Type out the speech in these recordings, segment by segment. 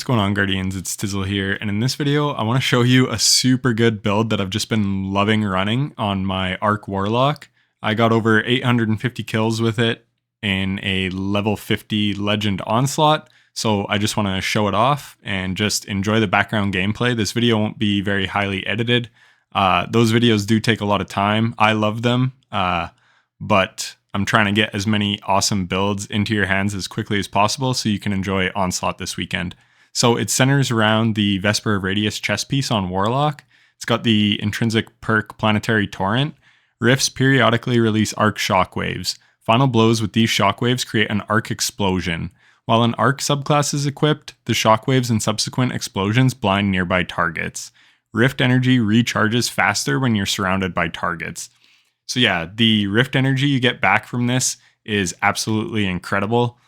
What's going on, Guardians? It's Tizzle here, and in this video I want to show you a super good build that I've just been loving running on my Arc Warlock. I got over 850 kills with it in a level 50 Legend Onslaught, so I just want to show it off and just enjoy the background gameplay. This video won't be very highly edited. Those videos do take a lot of time. I love them, but I'm trying to get as many awesome builds into your hands as quickly as possible so you can enjoy Onslaught this weekend. So it centers around the Vesper of Radius chess piece on Warlock. It's got the intrinsic perk Planetary Torrent. Rifts periodically release arc shockwaves. Final blows with these shockwaves create an arc explosion. While an arc subclass is equipped, the shockwaves and subsequent explosions blind nearby targets. Rift energy recharges faster when you're surrounded by targets. So yeah, the rift energy you get back from this is absolutely incredible.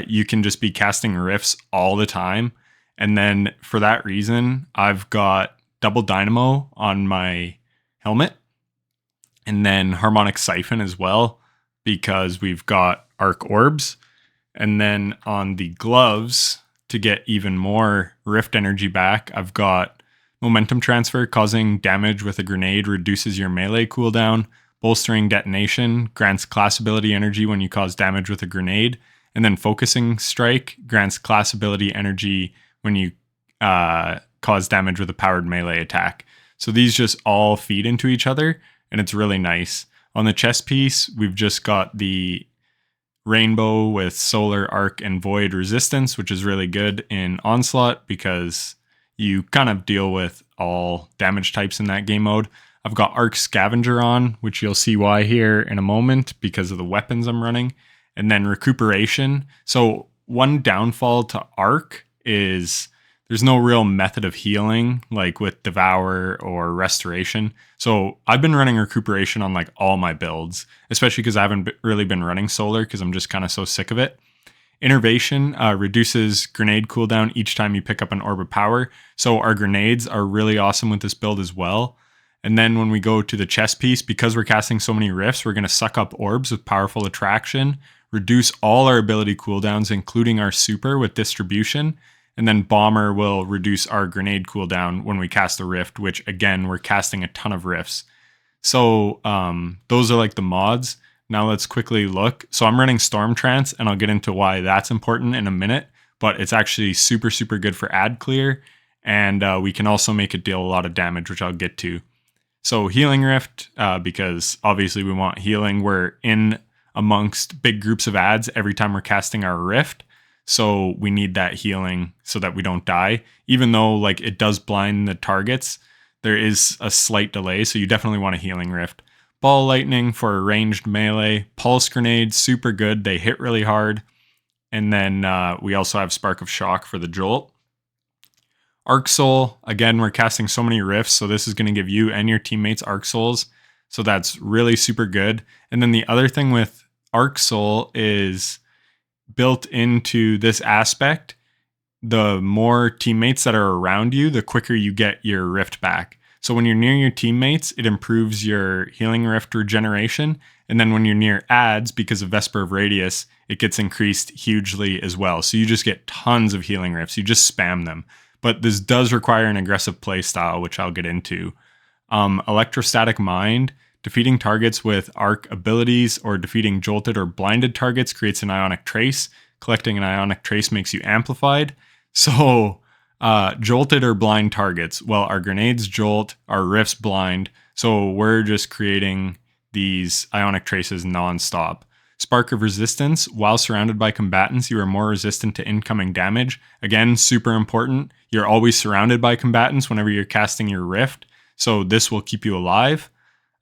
You can just be casting rifts all the time. And then for that reason, I've got double dynamo on my helmet and then harmonic siphon as well, because we've got arc orbs. And then on the gloves, to get even more rift energy back, I've got momentum transfer, causing damage with a grenade reduces your melee cooldown. Bolstering detonation grants class ability energy when you cause damage with a grenade. And then focusing strike grants class ability energy when you cause damage with a powered melee attack. So these just all feed into each other, and it's really nice. On the chess piece, we've just got the rainbow with solar, arc, and void resistance, which is really good in Onslaught because you kind of deal with all damage types in that game mode. I've got Arc Scavenger on, which you'll see why here in a moment because of the weapons I'm running. And then Recuperation. So one downfall to Arc is there's no real method of healing like with Devour or Restoration. So I've been running Recuperation on like all my builds, especially because I haven't really been running Solar because I'm just kind of so sick of it. Innervation reduces grenade cooldown each time you pick up an orb of power. So our grenades are really awesome with this build as well. And then when we go to the chess piece, because we're casting so many rifts, we're going to suck up orbs with powerful attraction, reduce all our ability cooldowns, including our super with distribution. And then Bomber will reduce our grenade cooldown when we cast a rift, which again, we're casting a ton of rifts. So those are like the mods. Now let's quickly look. So I'm running Storm Trance, and I'll get into why that's important in a minute, but it's actually super, super good for ad clear. And we can also make it deal a lot of damage, which I'll get to. So Healing Rift, because obviously we want healing. We're in amongst big groups of ads every time we're casting our rift. So we need that healing so that we don't die. Even though like it does blind the targets, there is a slight delay. So you definitely want a Healing Rift. Ball Lightning for a ranged melee. Pulse Grenade, super good. They hit really hard. And then we also have Spark of Shock for the Jolt. Arc Soul, again, we're casting so many rifts, so this is going to give you and your teammates Arc Souls. So that's really super good. And then the other thing with Arc Soul is built into this aspect, the more teammates that are around you, the quicker you get your rift back. So when you're near your teammates, it improves your healing rift regeneration. And then when you're near ads, because of Vesper of Radius, it gets increased hugely as well. So you just get tons of healing rifts. You just spam them. But this does require an aggressive play style, which I'll get into. Electrostatic Mind. Defeating targets with arc abilities or defeating jolted or blinded targets creates an ionic trace. Collecting an ionic trace makes you amplified. So jolted or blind targets. Well, our grenades jolt, our rifts blind. So we're just creating these ionic traces nonstop. Spark of Resistance. While surrounded by combatants, you are more resistant to incoming damage. Again, super important. You're always surrounded by combatants whenever you're casting your rift. So this will keep you alive.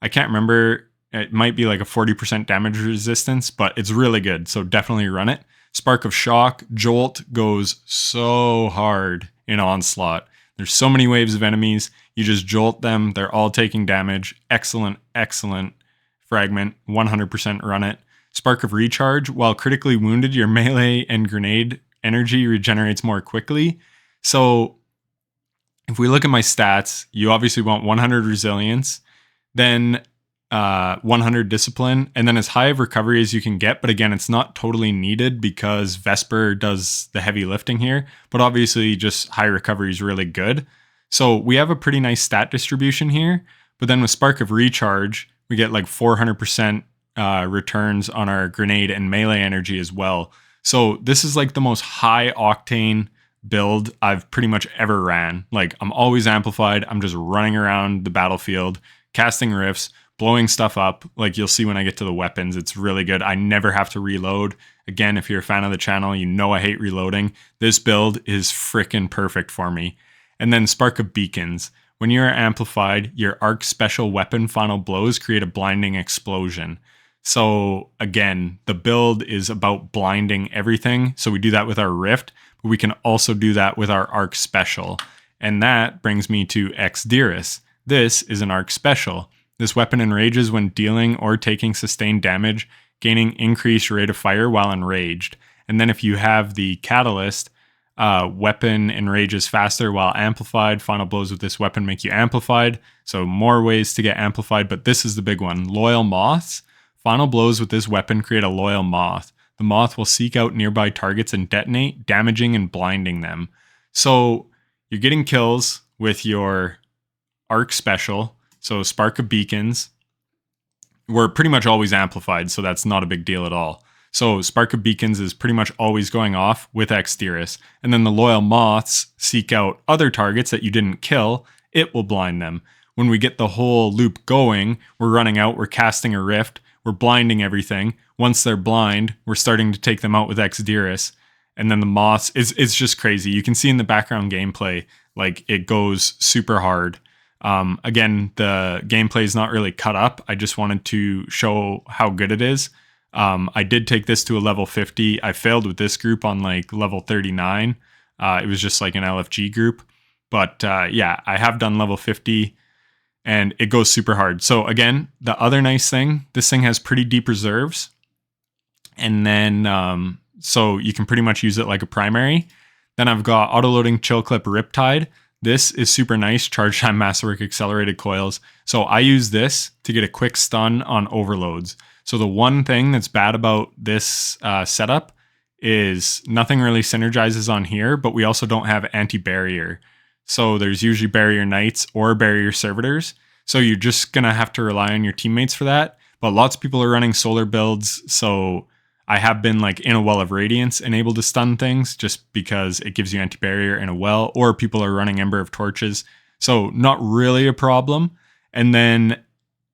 I can't remember. It might be like a 40% damage resistance, but it's really good. So definitely run it. Spark of Shock. Jolt goes so hard in Onslaught. There's so many waves of enemies. You just jolt them. They're all taking damage. Excellent, excellent fragment. 100% run it. Spark of Recharge. While critically wounded, your melee and grenade energy regenerates more quickly. So if we look at my stats, you obviously want 100 resilience. Then 100 discipline, and then as high of recovery as you can get. But again, it's not totally needed because Vesper does the heavy lifting here. But obviously, just high recovery is really good. So we have a pretty nice stat distribution here. But then with Spark of Recharge, we get like 400% returns on our grenade and melee energy as well. So this is like the most high octane build I've pretty much ever ran. Like, I'm always amplified. I'm just running around the battlefield, casting rifts, blowing stuff up. Like, you'll see when I get to the weapons, it's really good. I never have to reload. Again, if you're a fan of the channel, you know I hate reloading. This build is freaking perfect for me. And then Spark of Beacons. When you are amplified, your arc special weapon final blows create a blinding explosion. So again, the build is about blinding everything. So we do that with our Rift, but we can also do that with our arc special. And that brings me to Exderis. This is an arc special. This weapon enrages when dealing or taking sustained damage, gaining increased rate of fire while enraged. And then if you have the catalyst, weapon enrages faster while amplified. Final blows with this weapon make you amplified. So more ways to get amplified, but this is the big one. Loyal Moths. Final blows with this weapon create a loyal moth. The moth will seek out nearby targets and detonate, damaging and blinding them. So you're getting kills with your arc special. So Spark of Beacons. We're pretty much always amplified, so that's not a big deal at all. So Spark of Beacons is pretty much always going off with Exderis. And then the Loyal Moths seek out other targets that you didn't kill. It will blind them. When we get the whole loop going, we're running out, we're casting a rift, we're blinding everything. Once they're blind, we're starting to take them out with Exderis. And then the moths, it's just crazy. You can see in the background gameplay, like, it goes super hard. Again, the gameplay is not really cut up. I just wanted to show how good it is. I did take this to a level 50. I failed with this group on like level 39. It was just like an LFG group. But yeah, I have done level 50. And it goes super hard. So again, the other nice thing, this thing has pretty deep reserves. And then, so you can pretty much use it like a primary. Then I've got auto-loading chill clip Riptide. This is super nice, charge time masterwork accelerated coils. So I use this to get a quick stun on overloads. So the one thing that's bad about this setup is nothing really synergizes on here, but we also don't have anti-barrier. So there's usually barrier knights or barrier servitors. So you're just going to have to rely on your teammates for that. But lots of people are running solar builds. So I have been like in a well of radiance and able to stun things just because it gives you anti-barrier in a well, or people are running Ember of Torches. So not really a problem. And then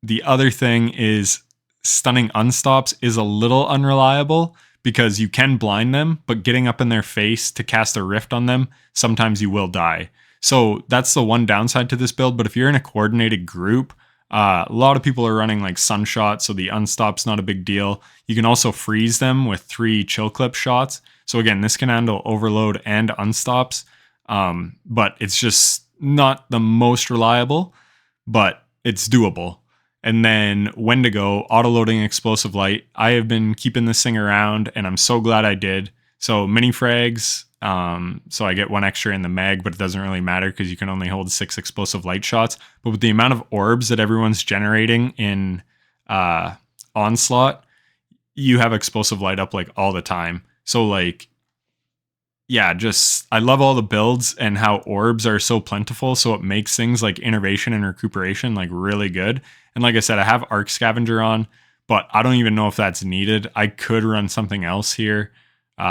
the other thing is stunning unstops is a little unreliable because you can blind them, but getting up in their face to cast a rift on them, sometimes you will die. So that's the one downside to this build. But if you're in a coordinated group, a lot of people are running like Sunshot, so the unstop's not a big deal. You can also freeze them with 3 chill clip shots. So again, this can handle overload and unstops, but it's just not the most reliable, but it's doable. And then Wendigo, auto-loading explosive light. I have been keeping this thing around, and I'm so glad I did. So mini frags, so I get 1 extra in the mag, but it doesn't really matter because you can only hold 6 explosive light shots. But with the amount of orbs that everyone's generating in Onslaught, you have explosive light up like all the time. So like, yeah, just I love all the builds and how orbs are so plentiful. So it makes things like innervation and recuperation like really good. And like I said, I have Arc Scavenger on, but I don't even know if that's needed. I could run something else here,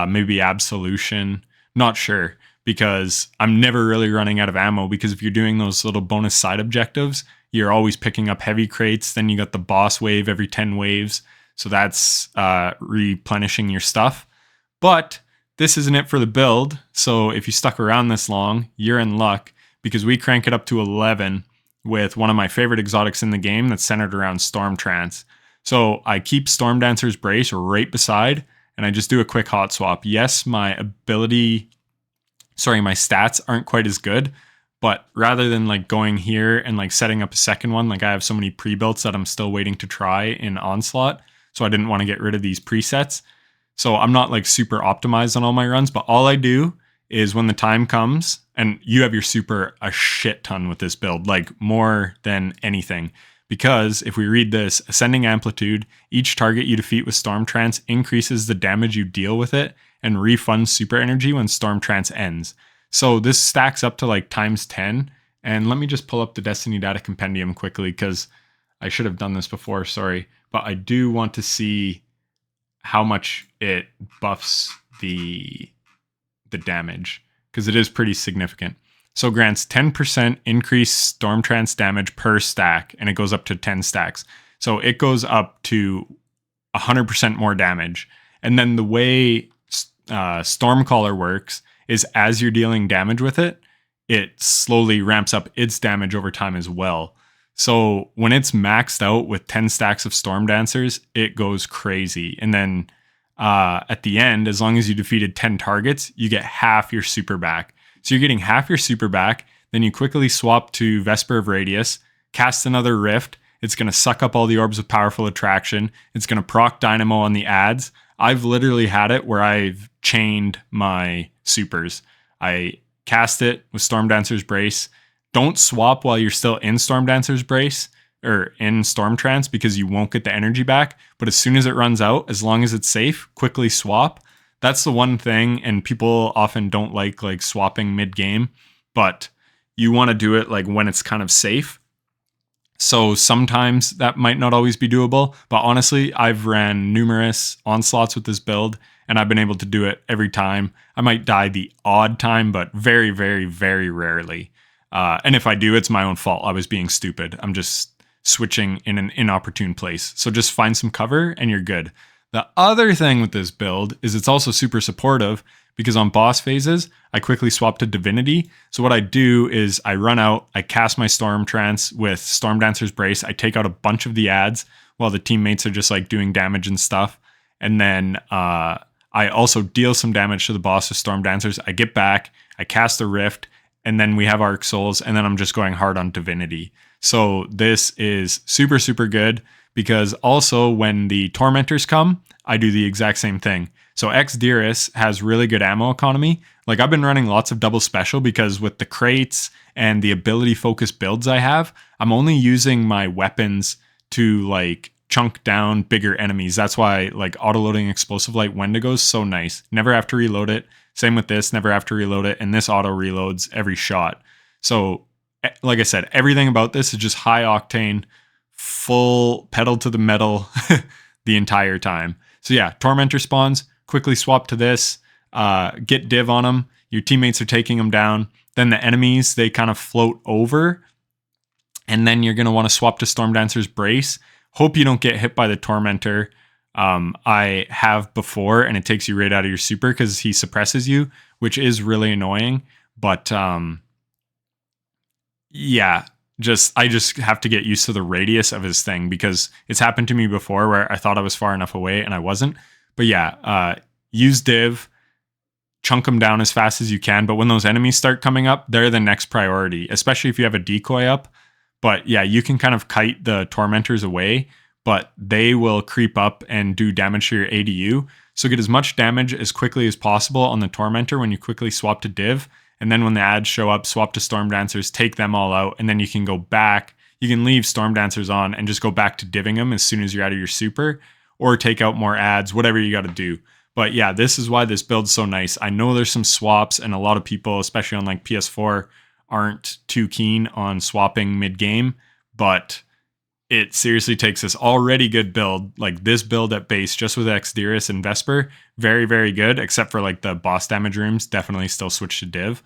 maybe Absolution. Not sure, because I'm never really running out of ammo, because if you're doing those little bonus side objectives, you're always picking up heavy crates. Then you got the boss wave every 10 waves. So that's replenishing your stuff. But this isn't it for the build. So if you stuck around this long, you're in luck, because we crank it up to 11 with one of my favorite exotics in the game that's centered around Storm Trance. So I keep Storm Dancer's Brace right beside, and I just do a quick hot swap. Yes, my stats aren't quite as good, but rather than like going here and like setting up a second one, like I have so many pre-builts that I'm still waiting to try in Onslaught. So I didn't want to get rid of these presets. So I'm not like super optimized on all my runs, but all I do is when the time comes, and you have your super a shit ton with this build, like more than anything. because if we read this, ascending amplitude, each target you defeat with Storm Trance increases the damage you deal with it and refunds super energy when Storm Trance ends. So this stacks up to like times 10. And let me just pull up the Destiny Data Compendium quickly because I should have done this before, sorry. But I do want to see how much it buffs the damage because it is pretty significant. So grants 10% increased Storm Trance damage per stack, and it goes up to 10 stacks. So it goes up to 100% more damage. And then the way Stormcaller works is as you're dealing damage with it, it slowly ramps up its damage over time as well. So when it's maxed out with 10 stacks of Storm Dancers, it goes crazy. And then at the end, as long as you defeated 10 targets, you get half your super back. So you're getting half your super back. Then you quickly swap to Vesper of Radius, cast another Rift. It's going to suck up all the Orbs of Powerful Attraction. It's going to proc Dynamo on the ads. I've literally had it where I've chained my supers. I cast it with Storm Dancer's Brace. Don't swap while you're still in Storm Dancer's Brace or in Storm Trance because you won't get the energy back. But as soon as it runs out, as long as it's safe, quickly swap. That's the one thing, and people often don't like swapping mid-game, but you want to do it like when it's kind of safe. So sometimes that might not always be doable, but honestly, I've ran numerous onslaughts with this build, and I've been able to do it every time. I might die the odd time, but very, very, very rarely. And if I do, it's my own fault. I was being stupid. I'm just switching in an inopportune place. So just find some cover and you're good. The other thing with this build is it's also super supportive because on boss phases, I quickly swap to Divinity. So what I do is I run out, I cast my Storm Trance with Storm Dancer's Brace. I take out a bunch of the ads while the teammates are just like doing damage and stuff. And then I also deal some damage to the boss with Storm Dancers. I get back, I cast a Rift, and then we have Arc Souls, and then I'm just going hard on Divinity. So this is super, super good. Because also when the Tormentors come, I do the exact same thing. So Xdirus has really good ammo economy. Like I've been running lots of double special because with the crates and the ability focused builds I have, I'm only using my weapons to like chunk down bigger enemies. That's why like auto-loading Explosive Light Wendigo is so nice. Never have to reload it. Same with this, never have to reload it. And this auto reloads every shot. So like I said, everything about this is just high octane, full pedal to the metal the entire time. So yeah, Tormentor spawns, quickly swap to this, get div on them. Your teammates are taking them down. Then the enemies, they kind of float over. And then you're going to want to swap to Storm Dancer's Brace. Hope you don't get hit by the Tormentor. I have before, and it takes you right out of your super because he suppresses you, which is really annoying. But yeah, I just have to get used to the radius of his thing because it's happened to me before where I thought I was far enough away and I wasn't. But yeah, use div, chunk them down as fast as you can. But when those enemies start coming up, they're the next priority, especially if you have a decoy up. But yeah, you can kind of kite the Tormentors away, but they will creep up and do damage to your ADU. So get as much damage as quickly as possible on the Tormentor when you quickly swap to div. And then when the ads show up, swap to Storm Dancers, take them all out, and then you can go back. You can leave Storm Dancers on and just go back to divving them as soon as you're out of your super, or take out more ads, whatever you got to do. But yeah, this is why this build's so nice. I know there's some swaps, and a lot of people, especially on like PS4, aren't too keen on swapping mid-game, but it seriously takes this already good build, like this build at base, just with Xdirus and Vesper, very, very good, except for like the boss damage rooms, definitely still switch to div.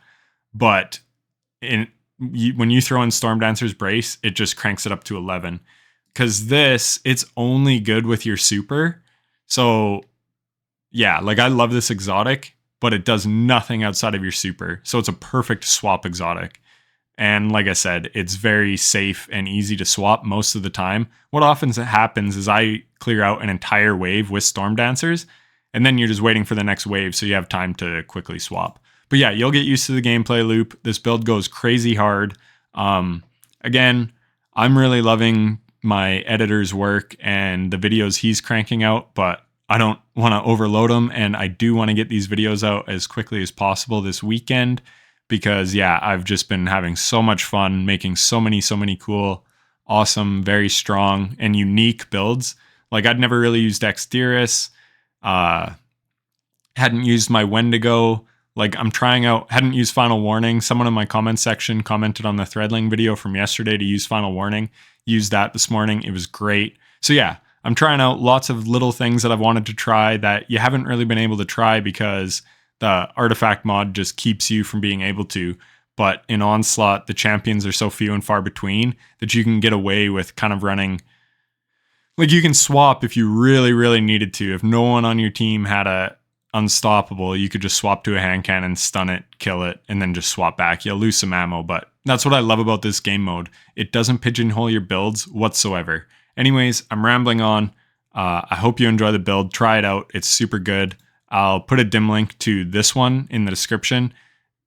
But when you throw in Storm Dancer's Brace, it just cranks it up to 11. Because this, it's only good with your super. So yeah, like I love this exotic, but it does nothing outside of your super. So it's a perfect swap exotic. And like I said, it's very safe and easy to swap most of the time. What often happens is I clear out an entire wave with Storm Dancers, and then you're just waiting for the next wave so you have time to quickly swap. But yeah, you'll get used to the gameplay loop. This build goes crazy hard. Again, I'm really loving my editor's work and the videos he's cranking out, but I don't want to overload them, and I do want to get these videos out as quickly as possible this weekend. Because yeah, I've just been having so much fun making so many cool awesome, very strong and unique builds. Like I'd never really used Dexterous, hadn't used my Wendigo. Like I'm trying out, hadn't used Final Warning. Someone in my comment section commented on the Threadling video from yesterday to use Final Warning. Used that this morning. It was great. So yeah, I'm trying out lots of little things that I've wanted to try that you haven't really been able to try because the artifact mod just keeps you from being able to. But in Onslaught, the champions are so few and far between that you can get away with kind of running. Like you can swap if you really, really needed to. If no one on your team had a unstoppable, you could just swap to a hand cannon, stun it, kill it, and then just swap back. You'll lose some ammo, but that's what I love about this game mode. It doesn't pigeonhole your builds whatsoever. Anyways, I'm rambling on. I hope you enjoy the build. Try it out. It's super good. I'll put a dim link to this one in the description.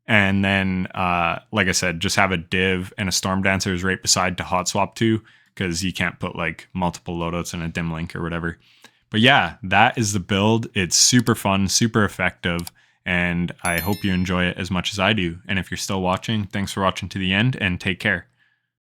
And then, like I said, just have a div and a Storm Dancers right beside to hot swap to, because you can't put like multiple loadouts in a dim link or whatever. But yeah, that is the build. It's super fun, super effective, and I hope you enjoy it as much as I do. And if you're still watching, thanks for watching to the end, and take care.